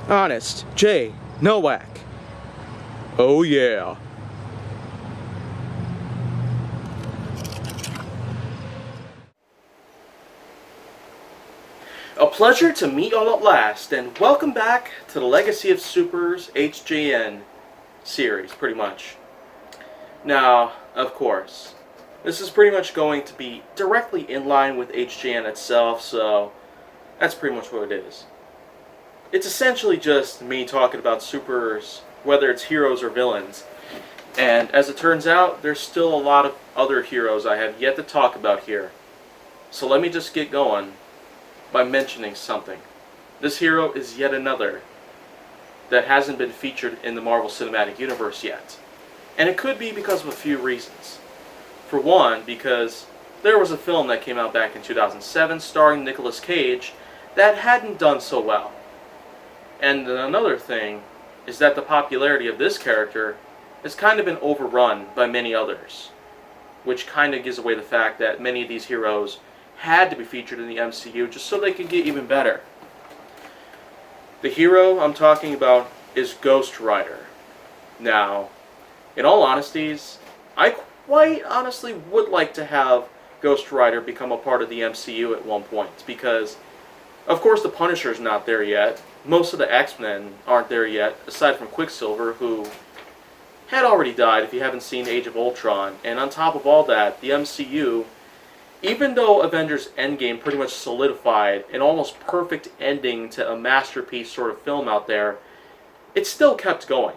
Honest J. Nowak. Oh yeah. A pleasure to meet y'all at last, and welcome back to the Legacy of Supers HJN series, pretty much. Now, of course, this is pretty much going to be directly in line with HJN itself, so that's pretty much what it is. It's essentially just me talking about supers, whether it's heroes or villains. And as it turns out, there's still a lot of other heroes I have yet to talk about here. So let me just get going by mentioning something. This hero is yet another that hasn't been featured in the Marvel Cinematic Universe yet. And it could be because of a few reasons. For one, because there was a film that came out back in 2007 starring Nicolas Cage that hadn't done so well. And another thing is that the popularity of this character has kind of been overrun by many others, which kind of gives away the fact that many of these heroes had to be featured in the MCU just so they could get even better. The hero I'm talking about is Ghost Rider. Now, in all honesties, I quite honestly would like to have Ghost Rider become a part of the MCU at one point, because of course the Punisher's not there yet. Most of the X-Men aren't there yet, aside from Quicksilver, who had already died if you haven't seen Age of Ultron. And on top of all that, the MCU, even though Avengers Endgame pretty much solidified an almost perfect ending to a masterpiece sort of film out there, it still kept going.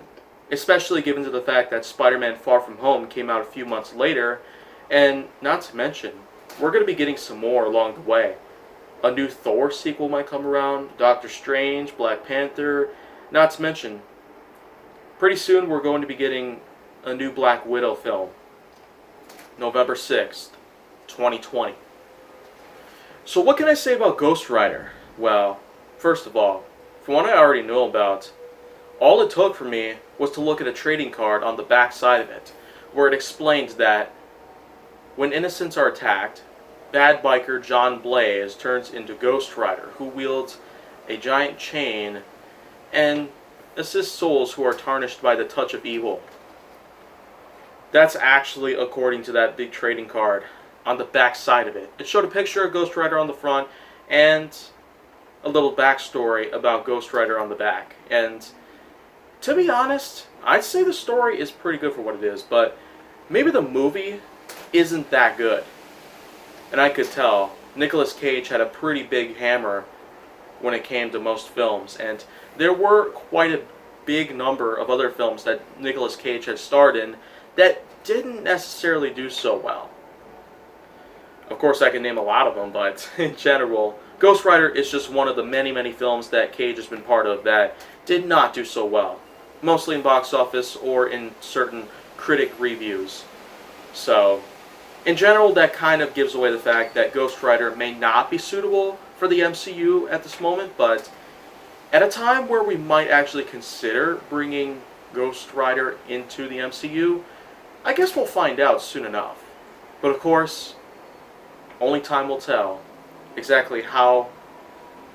Especially given to the fact that Spider-Man Far From Home came out a few months later, and not to mention, we're going to be getting some more along the way. A new Thor sequel might come around, Doctor Strange, Black Panther, not to mention, pretty soon we're going to be getting a new Black Widow film, November 6th, 2020. So what can I say about Ghost Rider? Well, first of all, from what I already know about, all it took for me was to look at a trading card on the back side of it, where it explains that when innocents are attacked, bad biker John Blaze turns into Ghost Rider, who wields a giant chain and assists souls who are tarnished by the touch of evil. That's actually according to that big trading card on the back side of it. It showed a picture of Ghost Rider on the front and a little backstory about Ghost Rider on the back. And to be honest, I'd say the story is pretty good for what it is, but maybe the movie isn't that good. And I could tell Nicolas Cage had a pretty big hammer when it came to most films, and there were quite a big number of other films that Nicolas Cage had starred in that didn't necessarily do so well. Of course, I can name a lot of them, but in general, Ghost Rider is just one of the many, many films that Cage has been part of that did not do so well, mostly in box office or in certain critic reviews. So, in general, that kind of gives away the fact that Ghost Rider may not be suitable for the MCU at this moment, but at a time where we might actually consider bringing Ghost Rider into the MCU, I guess we'll find out soon enough. But of course, only time will tell exactly how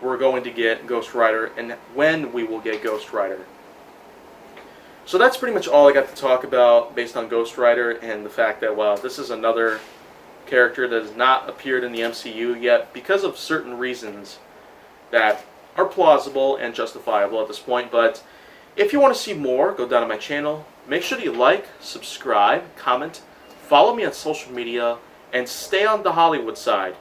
we're going to get Ghost Rider and when we will get Ghost Rider. So that's pretty much all I got to talk about based on Ghost Rider and the fact that, well, this is another character that has not appeared in the MCU yet because of certain reasons that are plausible and justifiable at this point. But if you want to see more, go down to my channel. Make sure that you like, subscribe, comment, follow me on social media, and stay on the Hollywood side.